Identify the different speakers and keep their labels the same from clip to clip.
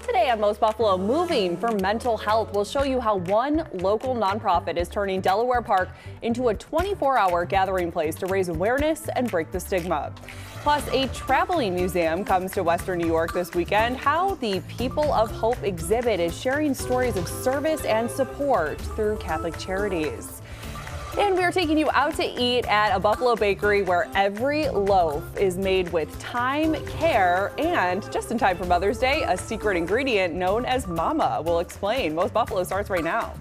Speaker 1: Today on Most Buffalo, moving for mental health. We'll show you how one local nonprofit is turning Delaware Park into a 24-hour gathering place to raise awareness and break the stigma. Plus, a traveling museum comes to Western New York this weekend. How the People of Hope exhibit is sharing stories of service and support through Catholic charities. And we are taking you out to eat at a Buffalo bakery where every loaf is made with time, care, and just in time for Mother's Day, a secret ingredient known as Mama. We'll explain. Most Buffalo starts right now.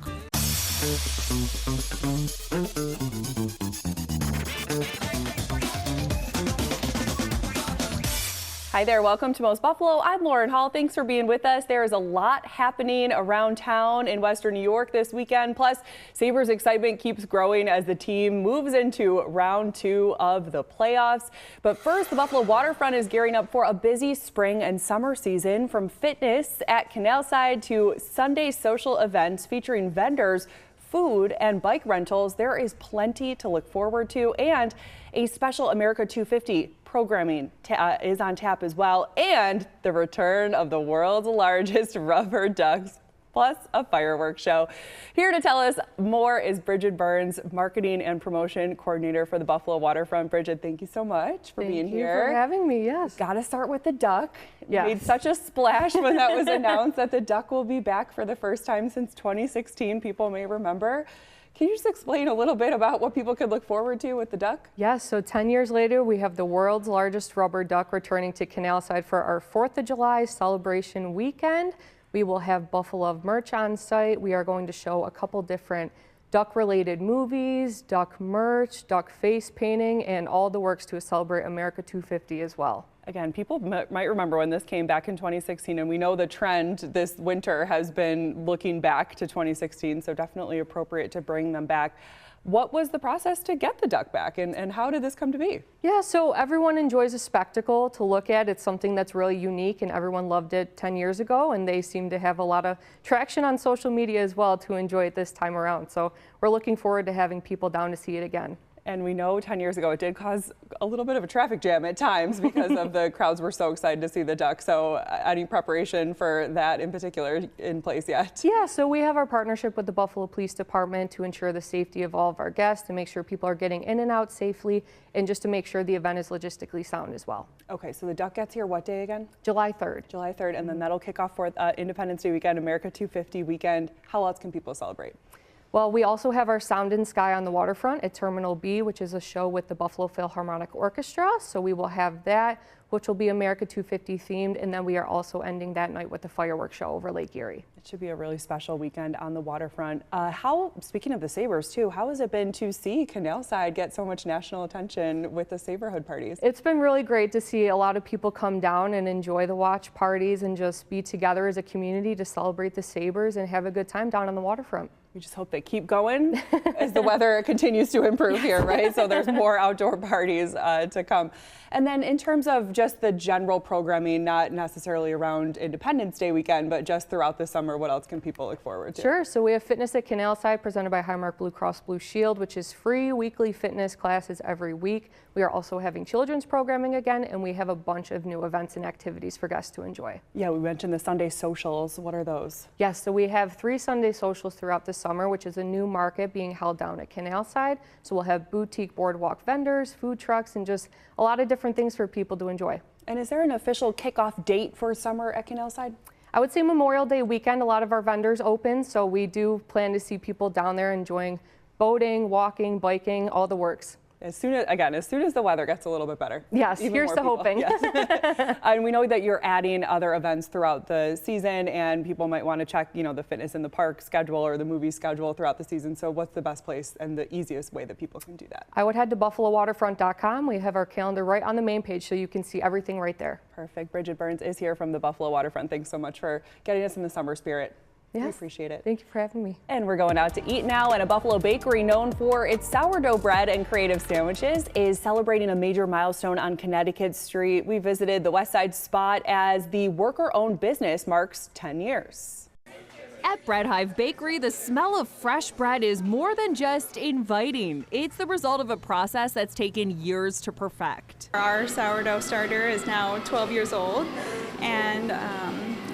Speaker 1: Hi there, welcome to Most Buffalo. I'm Lauren Hall. Thanks for being with us. There is a lot happening around town in Western New York this weekend. Plus, Sabres excitement keeps growing as the team moves into round 2 of the playoffs. But first, the Buffalo waterfront is gearing up for a busy spring and summer season, from fitness at Canalside to Sunday social events featuring vendors, food, and bike rentals. There is plenty to look forward to, and a special America 250 programming is on tap as well, and the return of the world's largest rubber ducks, plus a fireworks show. Here to tell us more is Bridget Burns, Marketing and Promotion Coordinator for the Buffalo Waterfront. Bridget, thank you so much for being here.
Speaker 2: Thank you for having me, yes.
Speaker 1: Got to start with the duck.
Speaker 2: Yes.
Speaker 1: Made such a splash when that was announced that the duck will be back for the first time since 2016, people may remember. Can you just explain a little bit about what people could look forward to with the duck?
Speaker 2: Yes, so 10 years later, we have the world's largest rubber duck returning to Canalside for our 4th of July celebration weekend. We will have Buffalo merch on site. We are going to show a couple different duck-related movies, duck merch, duck face painting, and all the works to celebrate America 250 as well.
Speaker 1: Again, people might remember when this came back in 2016, and we know the trend this winter has been looking back to 2016, so definitely appropriate to bring them back. What was the process to get the duck back, and how did this come to be?
Speaker 2: Yeah, so everyone enjoys a spectacle to look at. It's something that's really unique, and everyone loved it 10 years ago, and they seem to have a lot of traction on social media as well to enjoy it this time around. So we're looking forward to having people down to see it again.
Speaker 1: And we know 10 years ago it did cause a little bit of a traffic jam at times because of the crowds were so excited to see the duck. So any preparation for that in particular in place yet?
Speaker 2: Yeah, so we have our partnership with the Buffalo Police Department to ensure the safety of all of our guests, to make sure people are getting in and out safely, and just to make sure the event is logistically sound as well.
Speaker 1: Okay, so the duck gets here what day again?
Speaker 2: July 3rd.
Speaker 1: July 3rd, and then that'll kick off for Independence Day weekend, America 250 weekend. How else can people celebrate?
Speaker 2: Well, we also have our Sound and Sky on the waterfront at Terminal B, which is a show with the Buffalo Philharmonic Orchestra. So we will have that, which will be America 250 themed, and then we are also ending that night with the fireworks show over Lake Erie.
Speaker 1: It should be a really special weekend on the waterfront. Speaking of the Sabres too, how has it been to see Canalside get so much national attention with the Saberhood parties?
Speaker 2: It's been really great to see a lot of people come down and enjoy the watch parties and just be together as a community to celebrate the Sabres and have a good time down on the waterfront.
Speaker 1: We just hope they keep going as the weather continues to improve here, right? So there's more outdoor parties to come. And then in terms of just the general programming, not necessarily around Independence Day weekend, but just throughout the summer, what else can people look forward to?
Speaker 2: Sure. So we have Fitness at Canalside presented by Highmark Blue Cross Blue Shield, which is free weekly fitness classes every week. We are also having children's programming again, and we have a bunch of new events and activities for guests to enjoy.
Speaker 1: Yeah, we mentioned the Sunday socials. What are those?
Speaker 2: Yes, so we have 3 Sunday socials throughout the summer, which is a new market being held down at Canalside. So we'll have boutique boardwalk vendors, food trucks, and just a lot of different things for people to enjoy.
Speaker 1: And is there an official kickoff date for summer at Canalside?
Speaker 2: I would say Memorial Day weekend, a lot of our vendors open, so we do plan to see people down there enjoying boating, walking, biking, all the works.
Speaker 1: As soon as the weather gets a little bit better.
Speaker 2: Yes, here's the hoping.
Speaker 1: Yes. And we know that you're adding other events throughout the season, and people might want to check, the fitness in the park schedule or the movie schedule throughout the season. So what's the best place and the easiest way that people can do that?
Speaker 2: I would head to buffalowaterfront.com. We have our calendar right on the main page, so you can see everything right there.
Speaker 1: Perfect. Bridget Burns is here from the Buffalo Waterfront. Thanks so much for getting us in the summer spirit.
Speaker 2: Yes.
Speaker 1: We appreciate it.
Speaker 2: Thank you for having me.
Speaker 1: And we're going out to eat now, and a Buffalo bakery known for its sourdough bread and creative sandwiches is celebrating a major milestone on Connecticut Street. We visited the West Side spot as the worker-owned business marks 10 years.
Speaker 3: At Bread Hive Bakery, the smell of fresh bread is more than just inviting. It's the result of a process that's taken years to perfect.
Speaker 4: Our sourdough starter is now 12 years old, and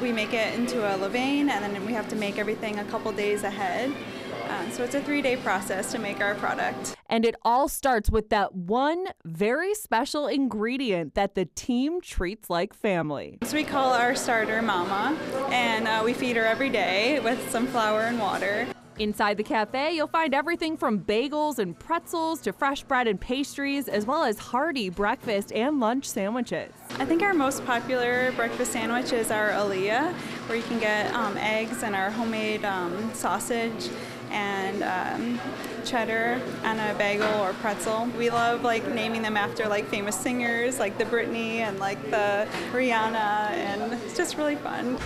Speaker 4: we make it into a levain, and then we have to make everything a couple days ahead. So it's a 3-day process to make our product.
Speaker 3: And it all starts with that one very special ingredient that the team treats like family.
Speaker 4: So we call our starter Mama, and we feed her every day with some flour and water.
Speaker 3: Inside the cafe, you'll find everything from bagels and pretzels to fresh bread and pastries, as well as hearty breakfast and lunch sandwiches.
Speaker 4: I think our most popular breakfast sandwich is our Aaliyah, where you can get eggs and our homemade sausage and cheddar on a bagel or pretzel. We love naming them after famous singers like the Britney and the Rihanna, and it's just really fun.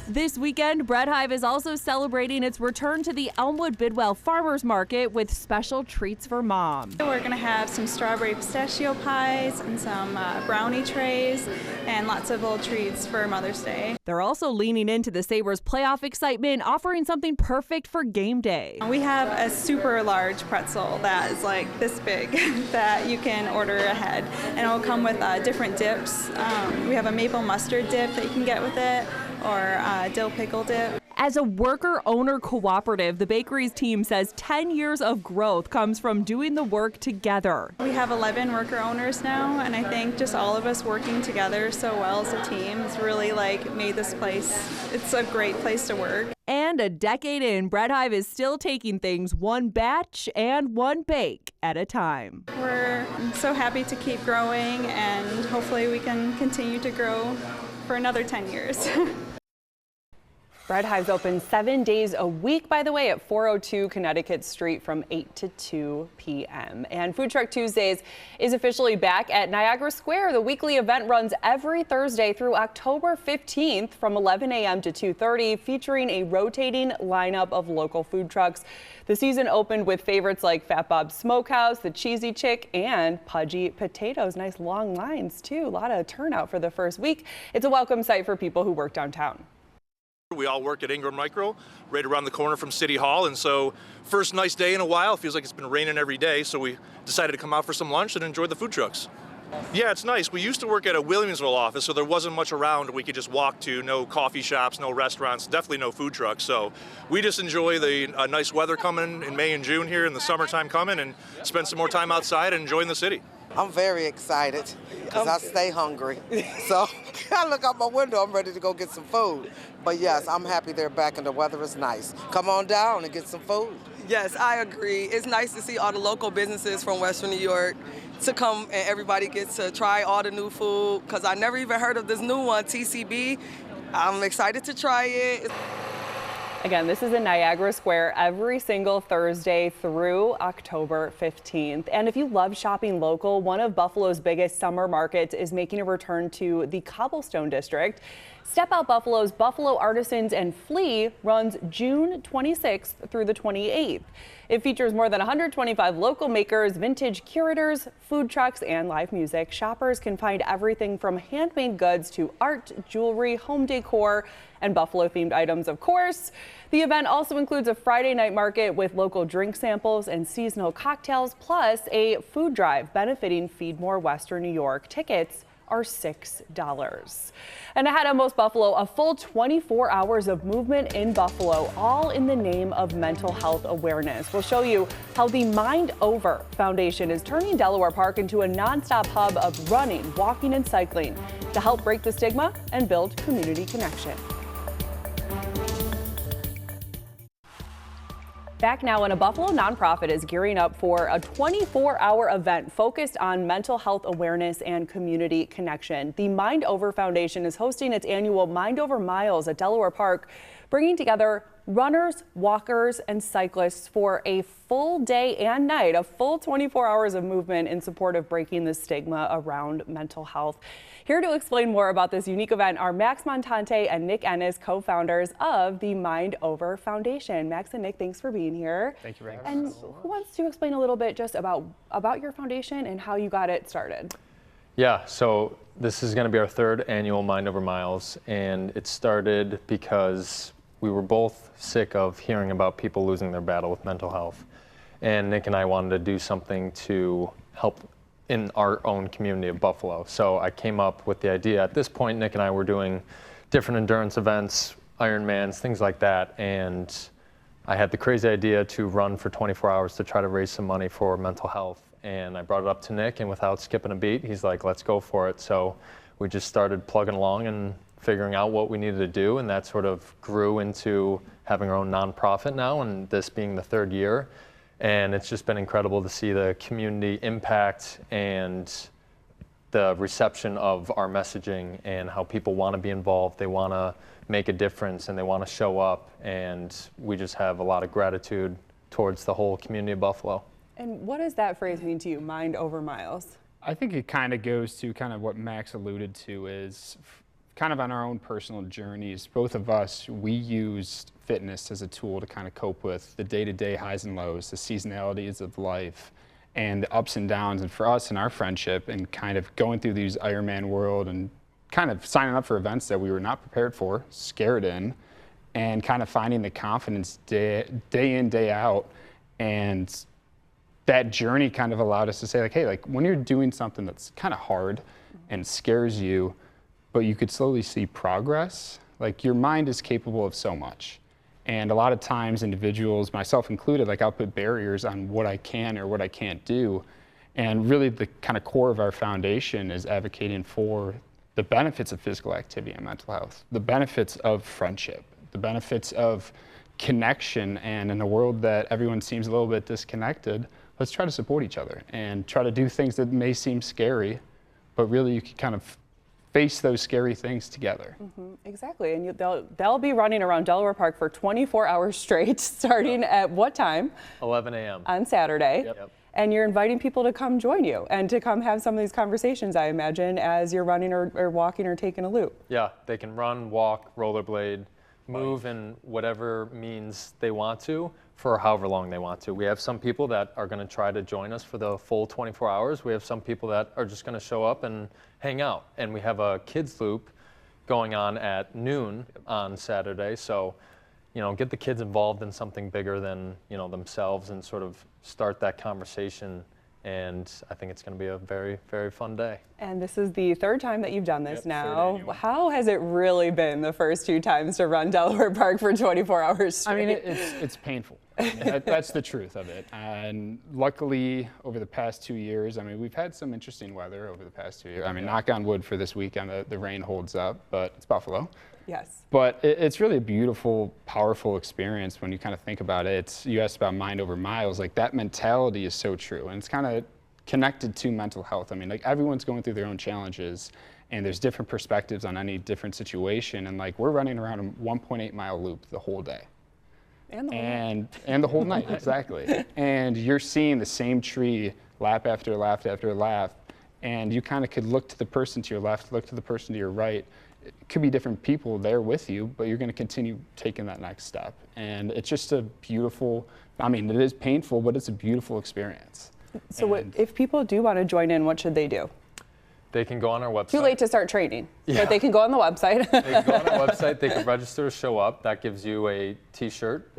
Speaker 3: This weekend, Bread Hive is also celebrating its return to the Elmwood Bidwell Farmers Market with special treats for mom.
Speaker 4: We're going to have some strawberry pistachio pies and some brownie trays and lots of little treats for Mother's Day.
Speaker 3: They're also leaning into the Sabres playoff excitement, offering something perfect for game day.
Speaker 4: We have a super large pretzel that is this big that you can order ahead, and it will come with different dips. We have a maple mustard dip that you can get with it, or dill pickle dip.
Speaker 3: As a worker-owner cooperative, the bakery's team says 10 years of growth comes from doing the work together.
Speaker 4: We have 11 worker owners now, and I think just all of us working together so well as a team has really made this place, it's a great place to work.
Speaker 3: And a decade in, Bread Hive is still taking things one batch and one bake at a time.
Speaker 4: We're so happy to keep growing, and hopefully we can continue to grow for another 10 years.
Speaker 1: Bread Hive's open 7 days a week, by the way, at 402 Connecticut Street from 8 to 2 p.m. And Food Truck Tuesdays is officially back at Niagara Square. The weekly event runs every Thursday through October 15th from 11 a.m. to 2:30, featuring a rotating lineup of local food trucks. The season opened with favorites like Fat Bob's Smokehouse, the Cheesy Chick, and Pudgy Potatoes. Nice long lines, too. A lot of turnout for the first week. It's a welcome sight for people who work downtown.
Speaker 5: We all work at Ingram Micro, right around the corner from City Hall, and so first nice day in a while. Feels like it's been raining every day, so we decided to come out for some lunch and enjoy the food trucks. Yeah, it's nice. We used to work at a Williamsville office, so there wasn't much around we could just walk to. No coffee shops, no restaurants, definitely no food trucks. So we just enjoy the nice weather coming in May and June here, and the summertime coming, and spend some more time outside and enjoying the city.
Speaker 6: I'm very excited because I stay hungry. So I look out my window, I'm ready to go get some food. But yes, I'm happy they're back and the weather is nice. Come on down and get some food.
Speaker 7: Yes, I agree. It's nice to see all the local businesses from Western New York to come and everybody gets to try all the new food, because I never even heard of this new one, TCB. I'm excited to try it.
Speaker 1: Again, this is in Niagara Square every single Thursday through October 15th. And if you love shopping local, one of Buffalo's biggest summer markets is making a return to the Cobblestone District. Step Out Buffalo's Buffalo Artisans and Flea runs June 26th through the 28th. It features more than 125 local makers, vintage curators, food trucks, and live music. Shoppers can find everything from handmade goods to art, jewelry, home decor, and Buffalo-themed items, of course. The event also includes a Friday night market with local drink samples and seasonal cocktails, plus a food drive benefiting Feed More Western New York. Tickets are $6. And ahead of Most Buffalo, a full 24 hours of movement in Buffalo, all in the name of mental health awareness. We'll show you how the Mind Over Foundation is turning Delaware Park into a nonstop hub of running, walking, and cycling to help break the stigma and build community connection. Back now, and a Buffalo nonprofit is gearing up for a 24-hour event focused on mental health awareness and community connection. The Mind Over Foundation is hosting its annual Mind Over Miles at Delaware Park, bringing together runners, walkers, and cyclists for a full day and night, a full 24 hours of movement in support of breaking the stigma around mental health. Here to explain more about this unique event are Max Montante and Nick Ennis, co-founders of the Mind Over Foundation. Max and Nick, thanks for being here.
Speaker 8: Thank you very much.
Speaker 1: And who wants to explain a little bit just about your foundation and how you got it started?
Speaker 8: Yeah, so this is going to be our third annual Mind Over Miles, and it started because we were both sick of hearing about people losing their battle with mental health. And Nick and I wanted to do something to help in our own community of Buffalo. So I came up with the idea. At this point, Nick and I were doing different endurance events, Ironmans, things like that. And I had the crazy idea to run for 24 hours to try to raise some money for mental health. And I brought it up to Nick, and without skipping a beat, he's like, let's go for it. So we just started plugging along and figuring out what we needed to do, and that sort of grew into having our own nonprofit now, and this being the 3rd year. And it's just been incredible to see the community impact and the reception of our messaging and how people want to be involved. They want to make a difference and they want to show up, and we just have a lot of gratitude towards the whole community of Buffalo.
Speaker 1: And what does that phrase mean to you, mind over miles?
Speaker 9: I think it kind of goes to kind of what Max alluded to, is kind of on our own personal journeys. Both of us, we used fitness as a tool to kind of cope with the day-to-day highs and lows, the seasonalities of life, and the ups and downs. And for us in our friendship, and kind of going through these Ironman world and kind of signing up for events that we were not prepared for, scared in, and kind of finding the confidence day in, day out. And that journey kind of allowed us to say, like, hey, like when you're doing something that's kind of hard and scares you, but you could slowly see progress, like your mind is capable of so much. And a lot of times individuals, myself included, like I'll put barriers on what I can or what I can't do. And really the kind of core of our foundation is advocating for the benefits of physical activity and mental health, the benefits of friendship, the benefits of connection. And in a world that everyone seems a little bit disconnected, let's try to support each other and try to do things that may seem scary, but really you can kind of face those scary things together.
Speaker 1: Exactly, and they'll be running around Delaware Park for 24 hours straight, starting at what time?
Speaker 8: 11 a.m.
Speaker 1: on Saturday.
Speaker 8: Yep.
Speaker 1: And you're inviting people to come join you and to come have some of these conversations, I imagine, as you're running or walking or taking a loop.
Speaker 8: Yeah, they can run, walk, rollerblade, move in whatever means they want to for however long they want to. We have some people that are going to try to join us for the full 24 hours. We have some people that are just going to show up and hang out. And we have a kids loop going on at noon on Saturday. So, you know, get the kids involved in something bigger than, you know, themselves, and sort of start that conversation. And I think it's going to be a very, very fun day.
Speaker 1: And this is the 3rd time that you've done this now.
Speaker 9: 3rd annual.
Speaker 1: How has it really been the first 2 times to run Delaware Park for 24 hours straight?
Speaker 9: I mean, it's painful. I mean, that's the truth of it. And luckily, over the past 2 years, I mean, we've had some interesting weather over the past 2 years. I mean, knock on wood for this weekend, the rain holds up, but it's Buffalo.
Speaker 1: Yes.
Speaker 9: But it's really a beautiful, powerful experience when you kind of think about it. You asked about mind over miles, like that mentality is so true. And it's kind of connected to mental health. I mean, like everyone's going through their own challenges, and there's different perspectives on any different situation. And like we're running around a 1.8 mile loop the whole day.
Speaker 1: And the whole night.
Speaker 9: And the whole night, exactly. And you're seeing the same tree lap after lap after lap, and you kind of could look to the person to your left, look to the person to your right. It could be different people there with you, but you're going to continue taking that next step. And it's just a beautiful, I mean, it is painful, but it's a beautiful experience.
Speaker 1: So if people do want to join in, what should they do?
Speaker 8: They can go on our website.
Speaker 1: Too late to start training,
Speaker 8: Yeah.
Speaker 1: but they can go on the website.
Speaker 8: They can go on our website, they can register to show up. That gives you a t-shirt,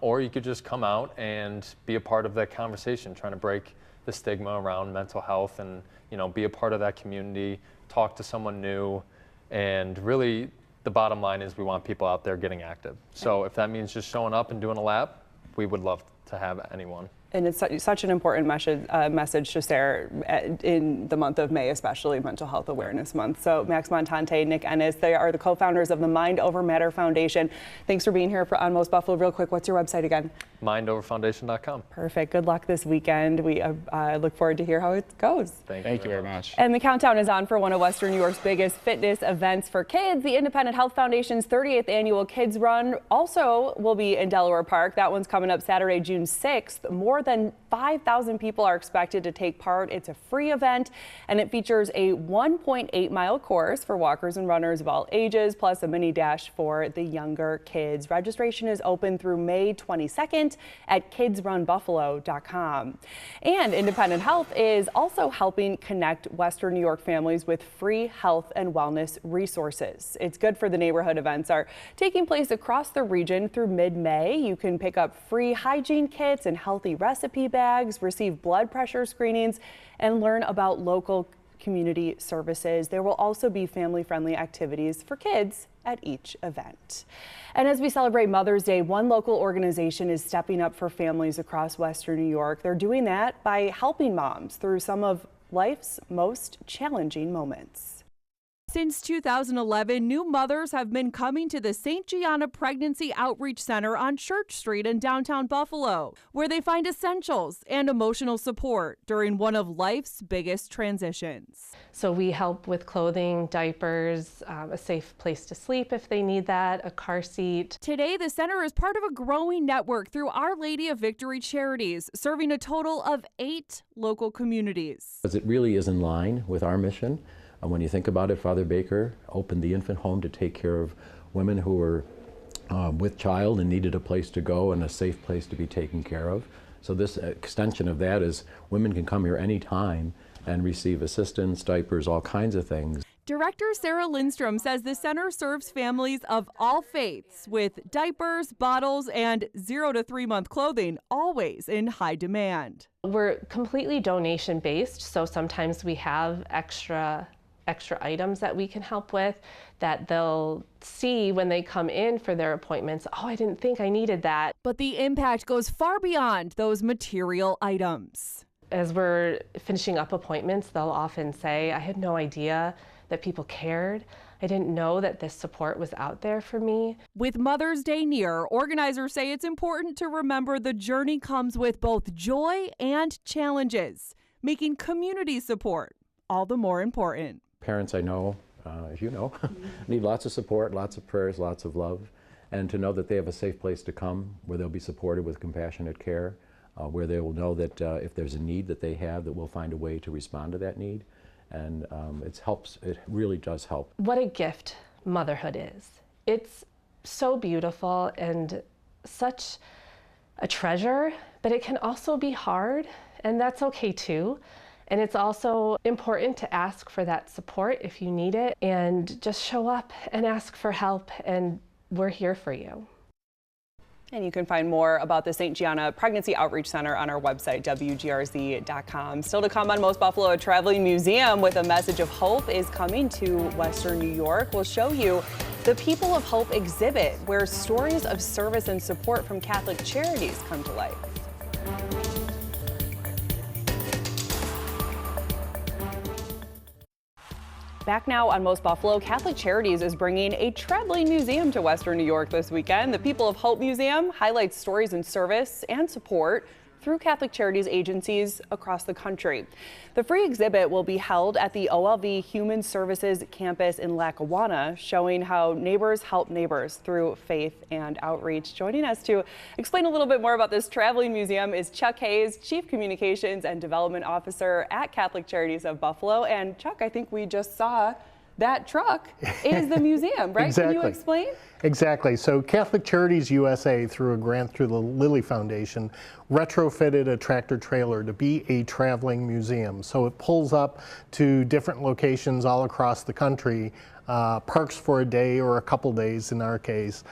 Speaker 8: or you could just come out and be a part of that conversation, trying to break the stigma around mental health and, you know, be a part of that community, talk to someone new. And really, the bottom line is we want people out there getting active. So if that means just showing up and doing a lap, we would love to have anyone.
Speaker 1: And it's such an important message to share in the month of May, especially Mental Health Awareness Month. So Max Montante, Nick Ennis, they are the co-founders of the Mind Over Matter Foundation. Thanks for being here on Most Buffalo. Real quick, what's your website again?
Speaker 8: mindoverfoundation.com.
Speaker 1: Perfect. Good luck this weekend. We look forward to hear how it goes.
Speaker 9: Thank you very much.
Speaker 1: And the countdown is on for one of Western New York's biggest fitness events for kids. The Independent Health Foundation's 38th annual Kids Run also will be in Delaware Park. That one's coming up Saturday, June 6th. More than 5,000 people are expected to take part. It's a free event, and it features a 1.8 mile course for walkers and runners of all ages, plus a mini dash for the younger kids. Registration is open through May 22nd at kidsrunbuffalo.com. And Independent Health is also helping connect Western New York families with free health and wellness resources. It's Good for the Neighborhood events are taking place across the region through mid-May. You can pick up free hygiene kits and healthy recipe bags, receive blood pressure screenings, and learn about local community services. There will also be family-friendly activities for kids at each event. And as we celebrate Mother's Day, one local organization is stepping up for families across Western New York. They're doing that by helping moms through some of life's most challenging moments.
Speaker 3: Since 2011, new mothers have been coming to the St. Gianna Pregnancy Outreach Center on Church Street in downtown Buffalo, where they find essentials and emotional support during one of life's biggest transitions.
Speaker 10: So we help with clothing, diapers, a safe place to sleep if they need that, a car seat.
Speaker 3: Today, the center is part of a growing network through Our Lady of Victory Charities, serving a total of 8 local communities.
Speaker 11: Because it really is in line with our mission. When you think about it, Father Baker opened the infant home to take care of women who were with child and needed a place to go and a safe place to be taken care of. So this extension of that is women can come here anytime and receive assistance, diapers, all kinds of things.
Speaker 3: Director Sarah Lindstrom says the center serves families of all faiths with diapers, bottles, and 0 to 3 month clothing, always in high demand.
Speaker 10: We're completely donation based, so sometimes we have extra items that we can help with that they'll see when they come in for their appointments. Oh, I didn't think I needed that.
Speaker 3: But the impact goes far beyond those material items.
Speaker 10: As we're finishing up appointments, they'll often say, I had no idea that people cared. I didn't know that this support was out there for me.
Speaker 3: With Mother's Day near, organizers say it's important to remember the journey comes with both joy and challenges, making community support all the more important.
Speaker 11: Parents, I know, as you know, need lots of support, lots of prayers, lots of love, and to know that they have a safe place to come where they'll be supported with compassionate care, where they will know that if there's a need that they have, that we'll find a way to respond to that need. And it really does help.
Speaker 10: What a gift motherhood is. It's so beautiful and such a treasure, but it can also be hard, and that's okay too. And it's also important to ask for that support if you need it, and just show up and ask for help, and we're here for you.
Speaker 1: And you can find more about the St. Gianna Pregnancy Outreach Center on our website, WGRZ.com. Still to come on Most Buffalo, a traveling museum with a message of hope is coming to Western New York. We'll show you the People of Hope exhibit, where stories of service and support from Catholic charities come to life. Back now on Most Buffalo, Catholic Charities is bringing a traveling museum to Western New York this weekend. The People of Hope Museum highlights stories and service and support through Catholic Charities agencies across the country. The free exhibit will be held at the OLV Human Services campus in Lackawanna, showing how neighbors help neighbors through faith and outreach. Joining us to explain a little bit more about this traveling museum is Chuck Hayes, Chief Communications and Development Officer at Catholic Charities of Buffalo. And Chuck, I think we just saw that truck is the museum, right?
Speaker 12: Exactly.
Speaker 1: Can you explain?
Speaker 12: Exactly. So Catholic Charities USA, through a grant through the Lilly Foundation, retrofitted a tractor trailer to be a traveling museum. So it pulls up to different locations all across the country, parks for a day or a couple days in our case.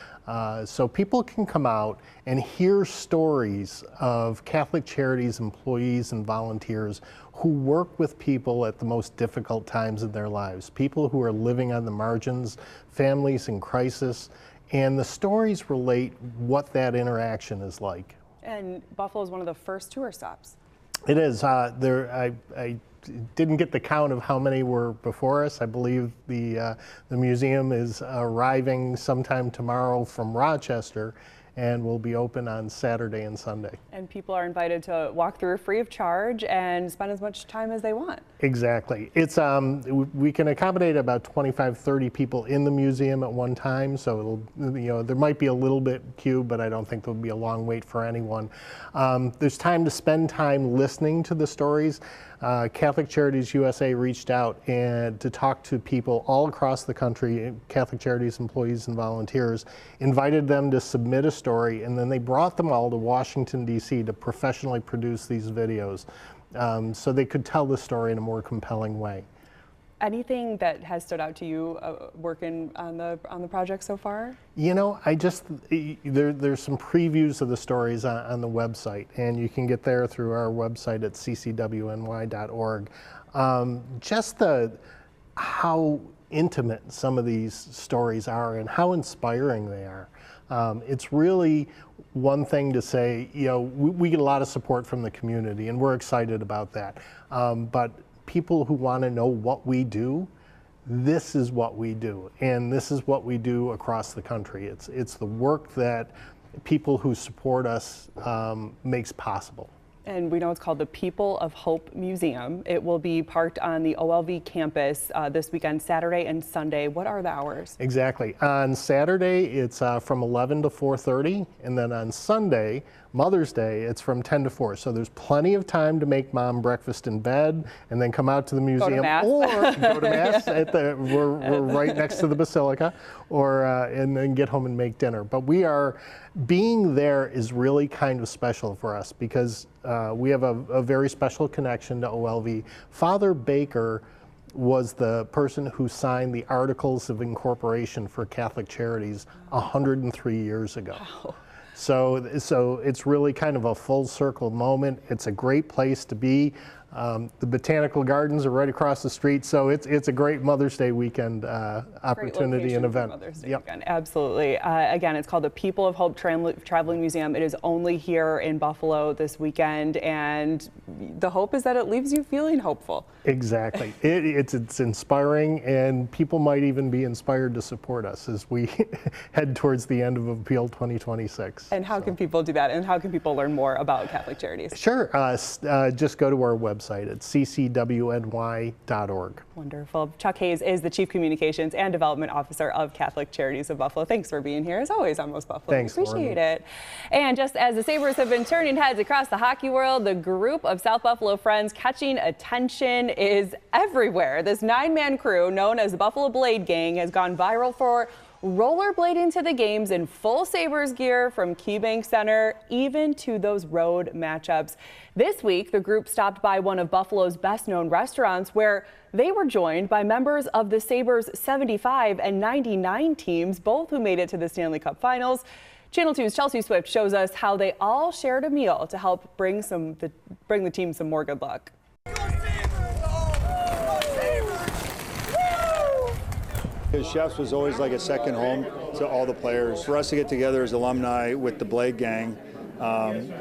Speaker 12: So people can come out and hear stories of Catholic Charities employees and volunteers who work with people at the most difficult times in their lives, people who are living on the margins, families in crisis, and the stories relate what that interaction is like.
Speaker 1: And Buffalo is one of the first tour stops.
Speaker 12: It is. I didn't get the count of how many were before us. I believe the museum is arriving sometime tomorrow from Rochester and will be open on Saturday and Sunday.
Speaker 1: And people are invited to walk through free of charge and spend as much time as they want.
Speaker 12: Exactly. It's we can accommodate about 25, 30 people in the museum at one time, so it'll, there might be a little bit queue, but I don't think there'll be a long wait for anyone. There's time to spend time listening to the stories. Catholic Charities USA reached out and to talk to people all across the country, Catholic Charities employees and volunteers, invited them to submit a story, and then they brought them all to Washington, D.C. to professionally produce these videos so they could tell the story in a more compelling way.
Speaker 1: Anything that has stood out to you working on the project so far?
Speaker 12: There's some previews of the stories on the website, and you can get there through our website at ccwny.org. just how intimate some of these stories are and how inspiring they are. It's really one thing to say, we get a lot of support from the community and we're excited about that. But people who want to know what we do, this is what we do. And this is what we do across the country. It's the work that people who support us makes possible.
Speaker 1: And we know it's called the People of Hope Museum. It will be parked on the OLV campus this weekend, Saturday and Sunday. What are the hours?
Speaker 12: Exactly. On Saturday, it's from 11 to 4:30, and then on Sunday, Mother's Day, it's from 10 to 4. So there's plenty of time to make mom breakfast in bed and then come out to the museum,
Speaker 1: or
Speaker 12: go to mass. We're right next to the basilica, and then get home and make dinner. But being there is really kind of special for us because we have a very special connection to OLV. Father Baker was the person who signed the Articles of Incorporation for Catholic Charities 103 years ago. Wow. So it's really kind of a full circle moment. It's a great place to be. The botanical gardens are right across the street, so it's a great Mother's Day weekend opportunity and event.
Speaker 1: Mother's Day weekend. Absolutely. Again, it's called the People of Hope Traveling Museum. It is only here in Buffalo this weekend, and the hope is that it leaves you feeling hopeful.
Speaker 12: Exactly. It's inspiring, and people might even be inspired to support us as we head towards the end of Appeal 2026.
Speaker 1: And how can people do that? And how can people learn more about Catholic Charities?
Speaker 12: Sure. Just go to our website at ccwny.org.
Speaker 1: Wonderful. Chuck Hayes is the Chief Communications and Development Officer of Catholic Charities of Buffalo. Thanks for being here, as always, on Most Buffalo.
Speaker 12: Thanks,
Speaker 1: Appreciate it. And just as the Sabres have been turning heads across the hockey world, the group of South Buffalo friends catching attention is everywhere. This 9-man crew, known as the Buffalo Blade Gang, has gone viral for rollerblading to the games in full Sabres gear from KeyBank Center, even to those road matchups. This week, the group stopped by one of Buffalo's best-known restaurants where they were joined by members of the Sabres 75 and 99 teams, both who made it to the Stanley Cup Finals. Channel 2's Chelsea Swift shows us how they all shared a meal to help bring the team some more good luck.
Speaker 13: Because Chefs was always like a second home to all the players. For us to get together as alumni with the Blade Gang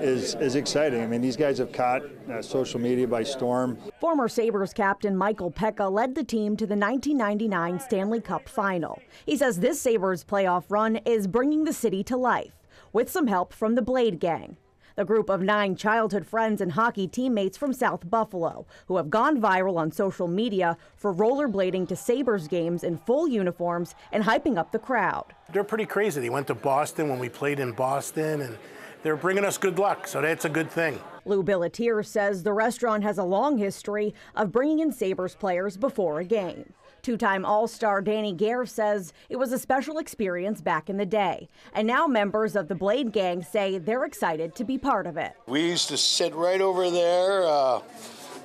Speaker 13: is exciting. I mean, these guys have caught social media by storm.
Speaker 14: Former Sabres captain Michael Pekka led the team to the 1999 Stanley Cup Final. He says this Sabres playoff run is bringing the city to life, with some help from the Blade Gang, the group of 9 childhood friends and hockey teammates from South Buffalo who have gone viral on social media for rollerblading to Sabres games in full uniforms and hyping up the crowd.
Speaker 15: They're pretty crazy. They went to Boston when we played in Boston, and they're bringing us good luck, so that's a good thing.
Speaker 14: Lou Billetier says the restaurant has a long history of bringing in Sabres players before a game. Two-time All-Star Danny Gare says it was a special experience back in the day. And now members of the Blade Gang say they're excited to be part of it.
Speaker 16: We used to sit right over there,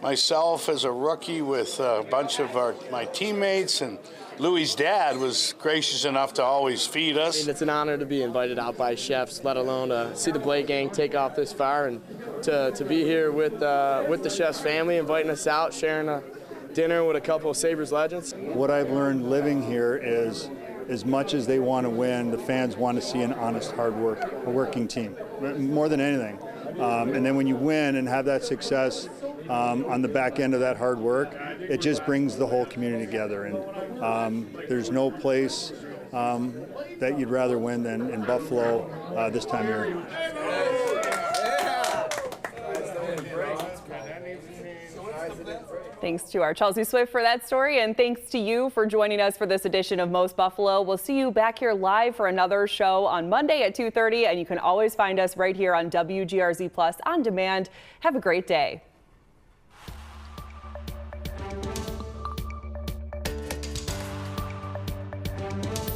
Speaker 16: myself as a rookie with a bunch of my teammates, and Louis' dad was gracious enough to always feed us.
Speaker 17: I mean, it's an honor to be invited out by Chefs, let alone to see the Blade Gang take off this far, and to be here with the Chefs family, inviting us out, sharing a dinner with a couple of Sabres legends.
Speaker 13: What I've learned living here is, as much as they want to win, the fans want to see an honest, working team, more than anything. And then when you win and have that success on the back end of that hard work, it just brings the whole community together. And there's no place that you'd rather win than in Buffalo this time of year.
Speaker 1: Thanks to our Chelsea Swift for that story, and thanks to you for joining us for this edition of Most Buffalo. We'll see you back here live for another show on Monday at 2:30, and you can always find us right here on WGRZ Plus on demand. Have a great day.